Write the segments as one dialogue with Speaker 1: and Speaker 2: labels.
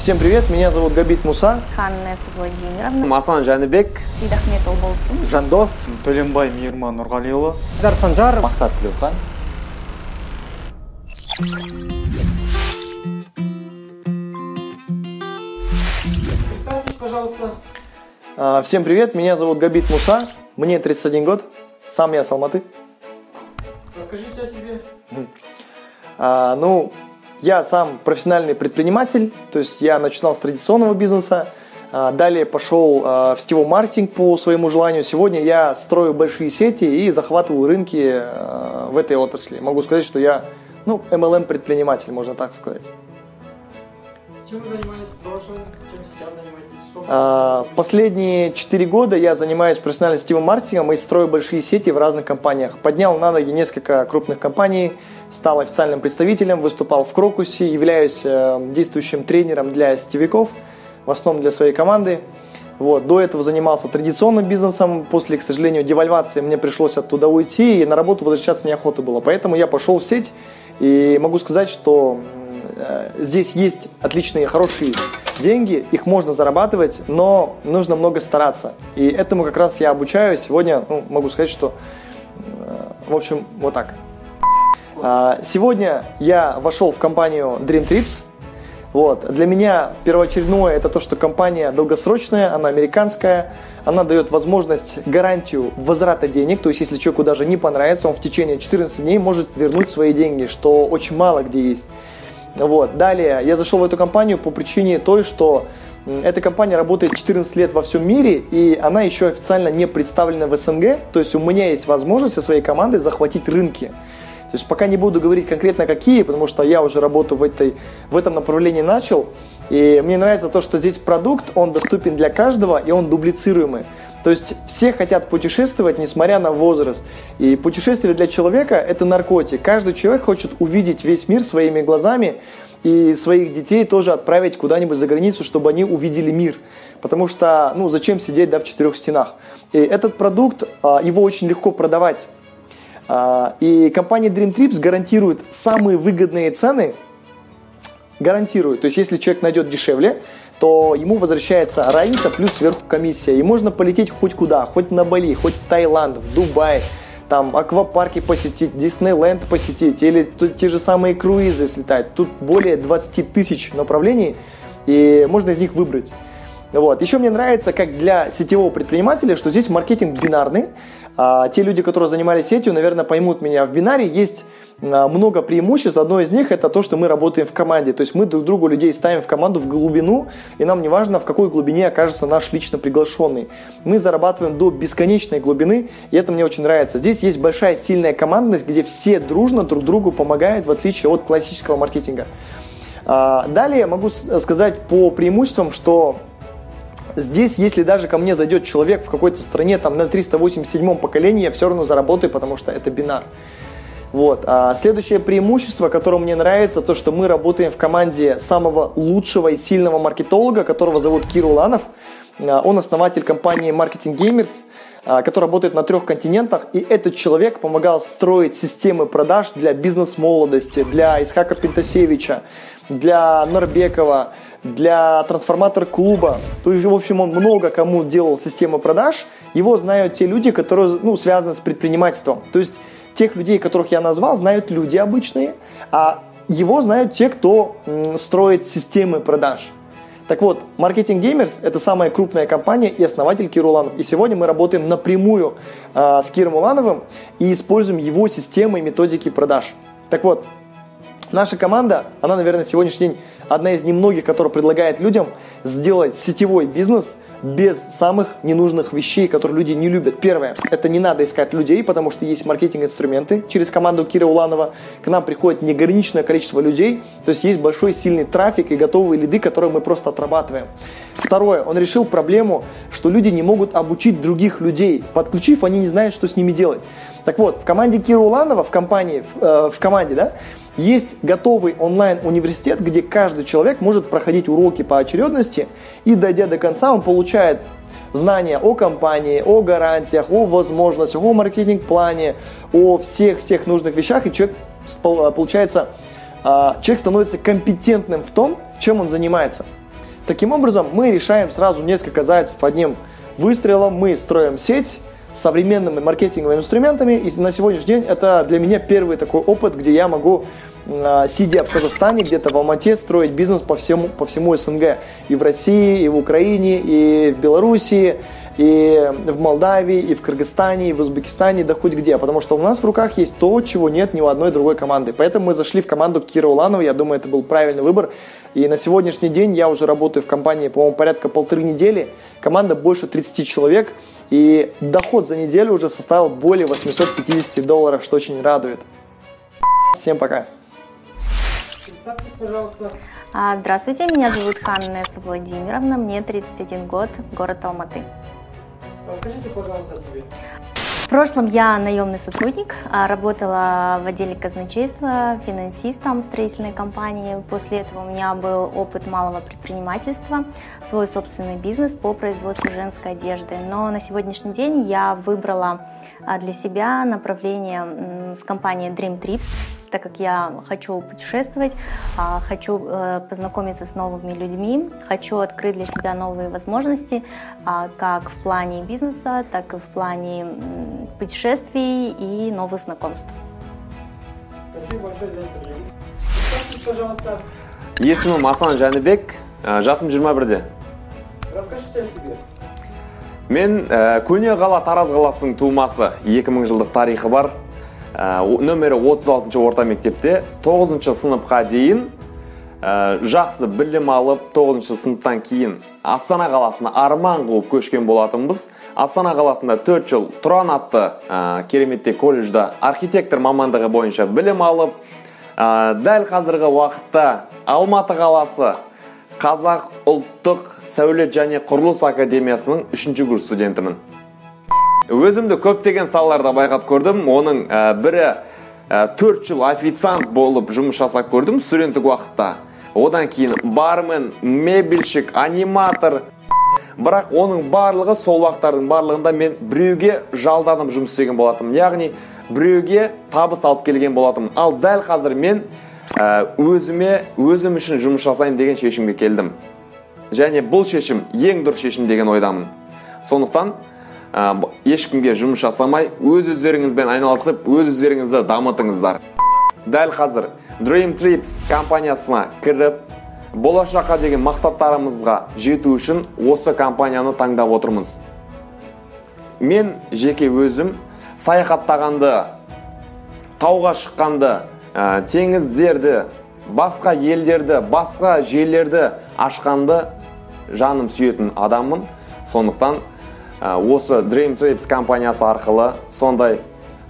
Speaker 1: Всем привет, меня зовут Габит Муса.
Speaker 2: Ханнес Владимировна.
Speaker 3: Масан Жаныбек.
Speaker 2: Сейдахметов болсын.
Speaker 3: Жандос.
Speaker 4: Төленбай Мейірман Нұрғалиұлы.
Speaker 3: Санжар. Мақсат Тілеухан.
Speaker 4: Представьтесь, пожалуйста.
Speaker 1: Всем привет, меня зовут Габит Муса, мне 31 год, сам я с Алматы.
Speaker 4: Расскажите о себе.
Speaker 1: Я сам профессиональный предприниматель, то есть я начинал с традиционного бизнеса, далее пошел в сетевой маркетинг по своему желанию. Сегодня я строю большие сети и захватываю рынки в этой отрасли. Могу сказать, что я MLM-предприниматель, можно так сказать.
Speaker 4: Чем вы занимались в прошлом, чем сейчас занимаетесь?
Speaker 1: Последние 4 года я занимаюсь профессиональным сетевым маркетингом и строю большие сети в разных компаниях. Поднял на ноги несколько крупных компаний, стал официальным представителем, выступал в Крокусе, являюсь действующим тренером для сетевиков, в основном для своей команды. До этого занимался традиционным бизнесом, после, к сожалению, девальвации мне пришлось оттуда уйти, и на работу возвращаться неохота было. Поэтому я пошел в сеть, и могу сказать, что здесь есть отличные, хорошие деньги, их можно зарабатывать, но нужно много стараться. И этому как раз я обучаю. Сегодня могу сказать, что, в общем, вот так. Сегодня я вошел в компанию Dream Trips. Для меня первоочередное это то, что компания долгосрочная, она американская, она дает возможность, гарантию возврата денег, то есть если человеку даже не понравится, он в течение 14 дней может вернуть свои деньги, что очень мало где есть. Далее я зашел в эту компанию по причине той, что эта компания работает 14 лет во всем мире, и она еще официально не представлена в СНГ, то есть у меня есть возможность со своей командой захватить рынки. То есть пока не буду говорить конкретно какие, потому что я уже работу в этом направлении начал, и мне нравится то, что здесь продукт, он доступен для каждого, и он дублицируемый. То есть все хотят путешествовать, несмотря на возраст. И путешествие для человека – это наркотик. Каждый человек хочет увидеть весь мир своими глазами и своих детей тоже отправить куда-нибудь за границу, чтобы они увидели мир. Потому что, зачем сидеть в 4 стенах? И этот продукт, его очень легко продавать. И компания Dream Trips гарантирует самые выгодные цены. Гарантирует. То есть если человек найдет дешевле, то ему возвращается разница плюс сверху комиссия. И можно полететь хоть куда, хоть на Бали, хоть в Таиланд, в Дубай, там аквапарки посетить, Диснейленд посетить или те же самые круизы слетать. Тут более 20 тысяч направлений, и можно из них выбрать. Еще мне нравится, как для сетевого предпринимателя, что здесь маркетинг бинарный. Те люди, которые занимались сетью, наверное, поймут меня. В бинаре есть много преимуществ. Одно из них это то, что мы работаем в команде. То есть мы друг другу людей ставим в команду в глубину, и нам не важно, в какой глубине окажется наш лично приглашенный. Мы зарабатываем до бесконечной глубины, и это мне очень нравится. Здесь есть большая сильная командность, где все дружно друг другу помогают, в отличие от классического маркетинга. Далее могу сказать по преимуществам, что здесь, если даже ко мне зайдет человек в какой-то стране там, на 387-м поколении, я все равно заработаю, потому что это бинар. Следующее преимущество, которое мне нравится, то, что мы работаем в команде самого лучшего и сильного маркетолога, которого зовут Кир Уланов. Он основатель компании Marketing Gamers, который работает на 3 континентах. И этот человек помогал строить системы продаж для бизнес-молодости, для Исхака Пентасевича, для Норбекова, для трансформатор-клуба. То есть, в общем, он много кому делал системы продаж. Его знают те люди, которые связаны с предпринимательством. То есть тех людей, которых я назвал, знают люди обычные, а его знают те, кто строит системы продаж. Так вот, Marketing Gamers – это самая крупная компания и основатель Кир Уланов. И сегодня мы работаем напрямую с Киром Улановым и используем его системы и методики продаж. Так вот, наша команда, она, наверное, сегодняшний день одна из немногих, которая предлагает людям сделать сетевой бизнес без самых ненужных вещей, которые люди не любят. Первое, это не надо искать людей, потому что есть маркетинг-инструменты. Через команду Кира Уланова к нам приходит неограниченное количество людей, то есть есть большой сильный трафик и готовые лиды, которые мы просто отрабатываем. Второе, он решил проблему, что люди не могут обучить других людей. Подключив, они не знают, что с ними делать. Так вот, в команде Кира Уланова, в команде, есть готовый онлайн-университет, где каждый человек может проходить уроки по очередности, и дойдя до конца, он получает знания о компании, о гарантиях, о возможностях, о маркетинг-плане, о всех нужных вещах, и человек становится компетентным в том, чем он занимается. Таким образом, мы решаем сразу несколько зайцев одним выстрелом. Мы строим сеть с современными маркетинговыми инструментами. И на сегодняшний день это для меня первый такой опыт, где я могу, сидя в Казахстане, где-то в Алмате, строить бизнес по всему СНГ. И в России, и в Украине, и в Белоруссии, и в Молдавии, и в Кыргызстане, и в Узбекистане, да хоть где. Потому что у нас в руках есть то, чего нет ни у одной другой команды. Поэтому мы зашли в команду Киры Улановой. Я думаю, это был правильный выбор. И на сегодняшний день я уже работаю в компании, по-моему, порядка 1,5 недели. Команда больше 30 человек. И доход за неделю уже составил более $850, что очень радует. Всем пока.
Speaker 4: Представьтесь, пожалуйста.
Speaker 2: Здравствуйте, меня зовут Ханнеса Владимировна, мне 31 год, город Алматы.
Speaker 4: Расскажите, пожалуйста, о себе.
Speaker 2: В прошлом я наемный сотрудник, работала в отделе казначейства, финансистом в строительной компании. После этого у меня был опыт малого предпринимательства, свой собственный бизнес по производству женской одежды. Но на сегодняшний день я выбрала для себя направление с компанией Dream Trips, так как я хочу путешествовать, хочу познакомиться с новыми людьми, хочу открыть для себя новые возможности, как в плане бизнеса, так и в плане путешествий и новых знакомств.
Speaker 4: Спасибо большое за интервью. Представьтесь, пожалуйста.
Speaker 3: Есімім Асан Жәнібек, жасым 21-де.
Speaker 4: Расскажите о себе.
Speaker 3: Мен көне қала Тараз қаласының тумасы, 2000 жылдық тарихы бар. Нөмірі 36 орта мектепте 9 сыныпқа дейін жақсы білім алып, 9 сыныптан кейін Астана қаласына арман қуып көшкен болатынбыз. Астана қаласында 4 жыл Тұран атты кереметтей колледжда архитектор мамандығы бойынша білім алып, дәл қазіргі уақытта Алматы қаласы Қазақ ұлттық сәулет және құрылыс академиясының 3-ші курс студентімін. Өзімді көптеген салаларда байқап көрдім. Оның бірі 4 жыл официант болып жұмыс жасап көрдім студенттік уақытта. Одан кейін бармен, мебельщик, аниматор. Бірақ оның барлығы сол уақыттардың барлығында мен біреуге жалданып жұмыс істеген болатым. Яғни біреуге табыс алып келген болатым. Ал дәл қазір мен өзім үшін жұмыс жасайын деген шешімге келдім. Және бұл шешім ең дұрыс шешім деген ойдамын. Сондықтан ешкімге жұмыс жасамай, өз-өздеріңізбен айналысып, өз-өздеріңізді дамытыңыздар. Дәл қазір Dream Trips компаниясына кіріп, болашаққа деген мақсаттарымызға жету үшін осы компанияны таңдап отырмыз. Мен жеке өзім саяхаттағанды, тауға шыққанды, теңіздерді, басқа елдерді, басқа жерлерді ашқанды жаным сүйетін адаммын. Сондықтан осы Dream Trips компаниясы арқылы сондай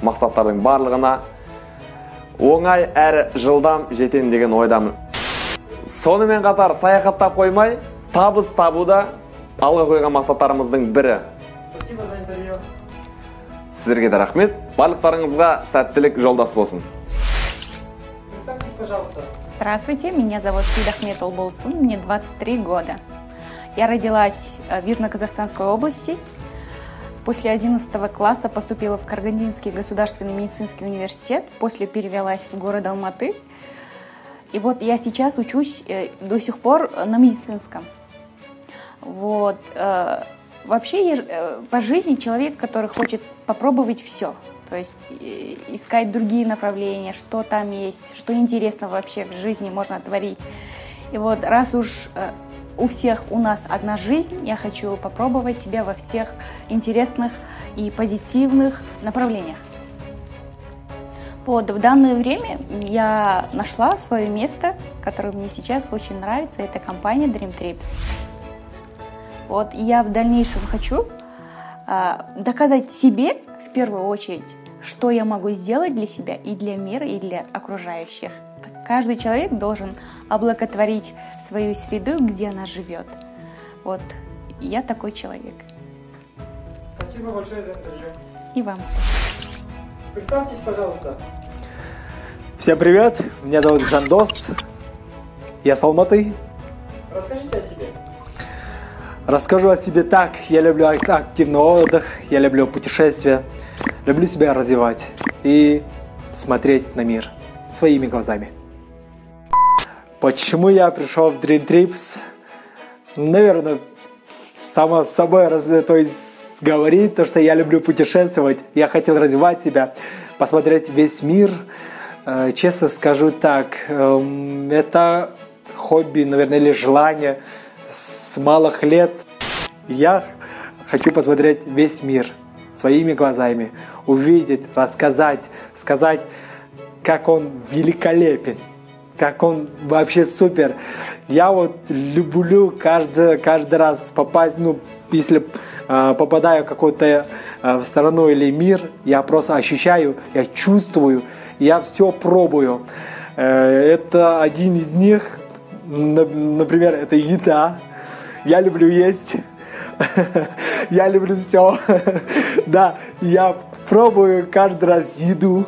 Speaker 3: мақсаттардың барлығына оңай әрі жылдам жетем деген ойдамын. Сонымен қатар саяхаттап қоймай, табыс табуда алға қойған мақсаттарымыздың бірі.
Speaker 4: Спасибо за интервью.
Speaker 3: Сіздерге де рахмет. Барлықтарыңызға сәттілік жолдас болсын.
Speaker 4: Представьтесь, пожалуйста.
Speaker 5: Здравствуйте, меня зовут Фидахмет Олболсун, мне 23 года. Я родилась в Южно-Казахстанской области. После 11 класса поступила в Карагандинский государственный медицинский университет, после перевелась в город Алматы. И вот я сейчас учусь до сих пор на медицинском. Вот. Вообще я по жизни человек, который хочет попробовать все. То есть искать другие направления, что там есть, что интересно вообще в жизни можно творить. И вот раз уж у всех у нас одна жизнь, я хочу попробовать себя во всех интересных и позитивных направлениях. Вот в данное время я нашла свое место, которое мне сейчас очень нравится, это компания Dream Trips. Вот я в дальнейшем хочу доказать себе в первую очередь, что я могу сделать для себя и для мира, и для окружающих. Каждый человек должен облаготворить свою среду, где она живет. Вот я такой человек.
Speaker 4: Спасибо большое за интервью.
Speaker 5: И вам спасибо.
Speaker 4: Представьтесь, пожалуйста.
Speaker 6: Всем привет, меня зовут Жандос, я с Алматы.
Speaker 4: Расскажите о себе.
Speaker 6: Расскажу о себе так, я люблю активный отдых, я люблю путешествия, люблю себя развивать и смотреть на мир своими глазами. Почему я пришел в Dream Trips? Наверное, само собой то есть говорит то, что я люблю путешествовать. Я хотел развивать себя, посмотреть весь мир. Честно скажу так, это хобби, наверное, или желание с малых лет. Я хочу посмотреть весь мир своими глазами, увидеть, рассказать, сказать, как он великолепен, как он вообще супер. Я вот люблю каждый раз попасть, если попадаю в какую-то страну или мир, я просто ощущаю, я чувствую, я все пробую. Это один из них, например, это еда. Я люблю есть. Я люблю все. Да, я пробую каждый раз еду.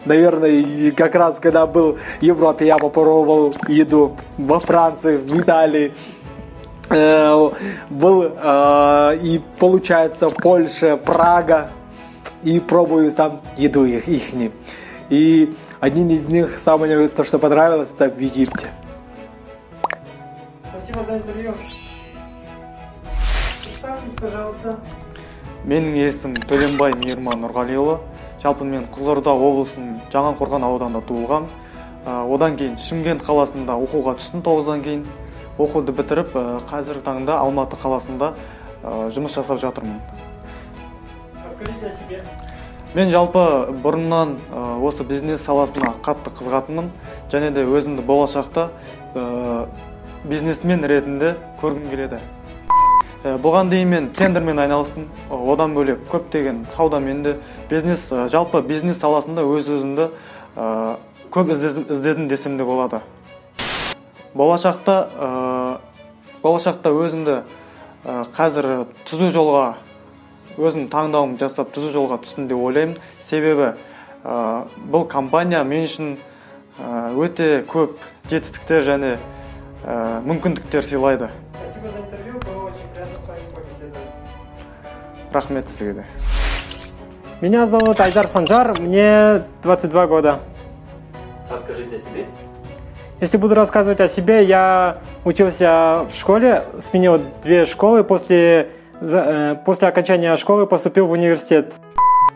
Speaker 6: Наверное, как раз когда был в Европе, я попробовал еду во Франции, в Италии. Был и получается в Польше, Прага. И пробую сам еду ихнюю. И один из них, самое то, что понравилось, это в Египте.
Speaker 4: Спасибо за интервью. Представьтесь, пожалуйста.
Speaker 7: Менің есімім Төленбай Мейірман Нұрғалиұлы. Жалпы мен Қызылорда облысының Жаңақорған ауданында туылғам. Одан кейін Шымкент қаласында оқуға түстім 9-дан кейін. Оқуды бітіріп, қазіргі таңда Алматы қаласында жұмыс жасап жатырмын.
Speaker 4: Расскажите о себе.
Speaker 7: Мен жалпы бұрыннан осы бизнес саласына қатты қызығатынмын. Және де өзімді болашақта бизнесмен ретінде көргім келеді. Бұған дейін мен тендермен айналыстым. Одан бөлек көптеген саудамен де жалпы бизнес саласында өз-өзімді көп іздедім десем де болады. Болашақта өзімді қазір түзу жолға өзім таңдауым жасап түзу жолға түстім деп ойлаймын. Себебі бұл компания мен үшін өте көп жетістіктер және мүмкіндіктер сыйлайды.
Speaker 4: Спасибо за интервью, было очень приятно с вами побеседовать.
Speaker 7: Рахмет сізге де.
Speaker 8: Меня зовут Айдар Санжар, мне 22 года.
Speaker 9: Расскажите о себе.
Speaker 8: Если буду рассказывать о себе, я учился в школе, сменил 2 школы, после окончания школы поступил в университет.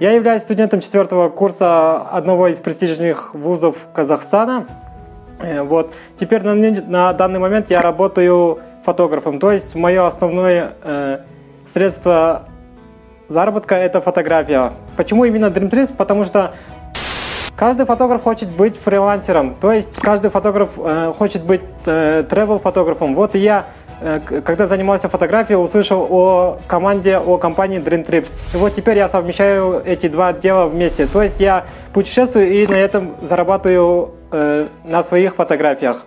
Speaker 8: Я являюсь студентом 4-го курса одного из престижных вузов Казахстана. Вот. Теперь на данный момент я работаю фотографом, то есть мое основное средство заработка – это фотография. Почему именно Dream Trips? Потому что каждый фотограф хочет быть фрилансером, то есть каждый фотограф хочет быть travel-фотографом. Вот и я, когда занимался фотографией, услышал о компании Dream Trips. И вот теперь я совмещаю эти 2 дела вместе. То есть я путешествую и на этом зарабатываю на своих фотографиях.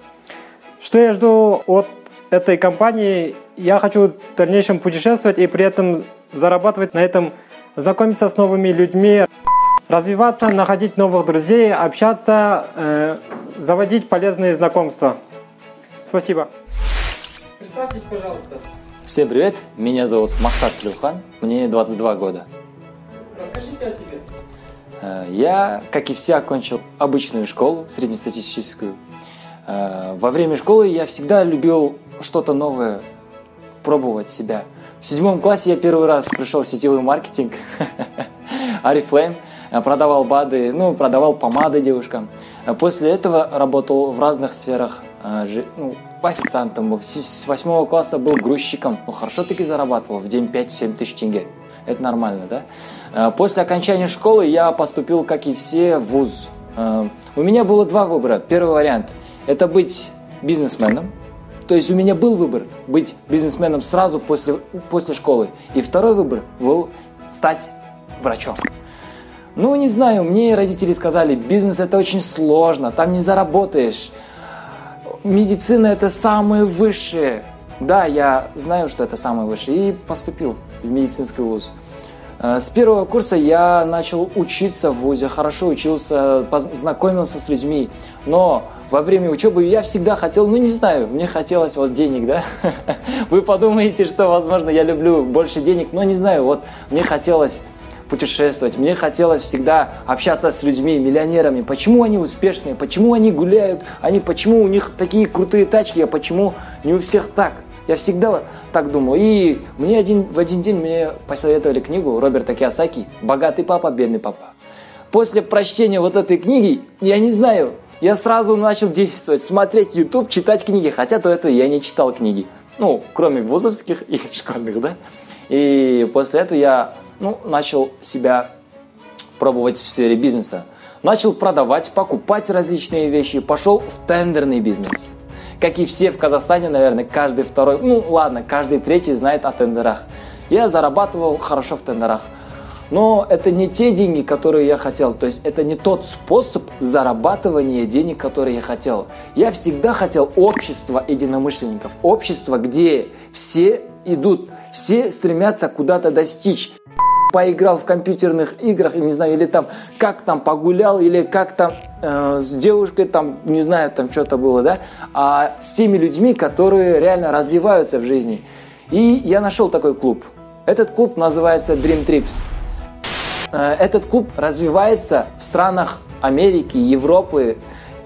Speaker 8: Что я жду от этой компании? Я хочу в дальнейшем путешествовать и при этом зарабатывать на этом, знакомиться с новыми людьми, развиваться, находить новых друзей, общаться, заводить полезные знакомства. Спасибо.
Speaker 4: Представьтесь, пожалуйста.
Speaker 9: Всем привет, меня зовут Махсат Тлюхан, мне 22 года.
Speaker 4: Расскажите о себе.
Speaker 9: Я, как и все, окончил обычную школу, среднестатистическую. Во время школы я всегда любил что-то новое, пробовать себя. В 7 классе я первый раз пришел в сетевой маркетинг, Oriflame, продавал БАДы, продавал помады девушкам. После этого работал в разных сферах, официантом. С 8 класса был грузчиком, хорошо таки зарабатывал, в день 5-7 тысяч тенге. Это нормально, да? После окончания школы я поступил, как и все, в вуз. У меня было 2 выбора. Первый вариант – это быть бизнесменом. То есть у меня был выбор быть бизнесменом сразу после школы. И второй выбор был стать врачом. Не знаю, мне родители сказали, бизнес это очень сложно, там не заработаешь. Медицина это самое высшее. Да, я знаю, что это самое высшее. И поступил в медицинский вуз. С 1-го курса я начал учиться в вузе, хорошо учился, познакомился с людьми. Но во время учебы я всегда хотел, мне хотелось денег, да? Вы подумаете, что, возможно, я люблю больше денег, но не знаю, мне хотелось путешествовать, мне хотелось всегда общаться с людьми, миллионерами. Почему они успешные, почему они гуляют, почему у них такие крутые тачки, а почему не у всех так? Я всегда так думал. И мне в один день мне посоветовали книгу Роберта Кийосаки «Богатый папа, бедный папа». После прочтения вот этой книги, я не знаю, я сразу начал действовать, смотреть YouTube, читать книги. Хотя до этого я не читал книги. Ну, кроме вузовских и школьных, да. И после этого я начал себя пробовать в сфере бизнеса. Начал продавать, покупать различные вещи. Пошел в тендерный бизнес. Как и все в Казахстане, наверное, каждый второй, каждый третий знает о тендерах. Я зарабатывал хорошо в тендерах. Но это не те деньги, которые я хотел. То есть это не тот способ зарабатывания денег, который я хотел. Я всегда хотел общество единомышленников. Общество, где все идут, все стремятся куда-то достичь. Поиграл в компьютерных играх, не знаю, или там как там погулял, или как там с девушкой, там, не знаю, там что-то было, да, а с теми людьми, которые реально развиваются в жизни. И я нашел такой клуб. Этот клуб называется Dream Trips. Этот клуб развивается в странах Америки, Европы,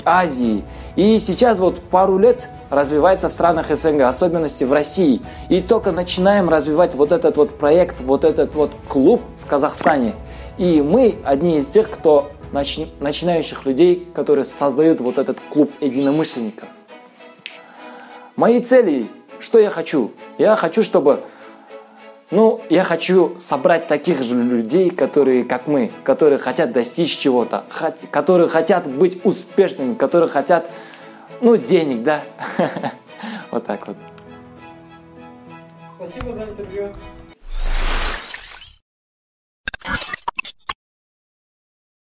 Speaker 9: Азии. И сейчас вот пару лет развивается в странах СНГ, особенности в России. И только начинаем развивать вот этот вот проект, вот этот вот клуб в Казахстане. И мы одни из тех, кто начинающих людей, которые создают вот этот клуб единомышленников. Мои цели, что я хочу? Я хочу, чтобы... я хочу собрать таких же людей, которые, как мы, которые хотят достичь чего-то, которые хотят быть успешными, которые хотят, денег, да? Вот так вот.
Speaker 4: Спасибо за интервью.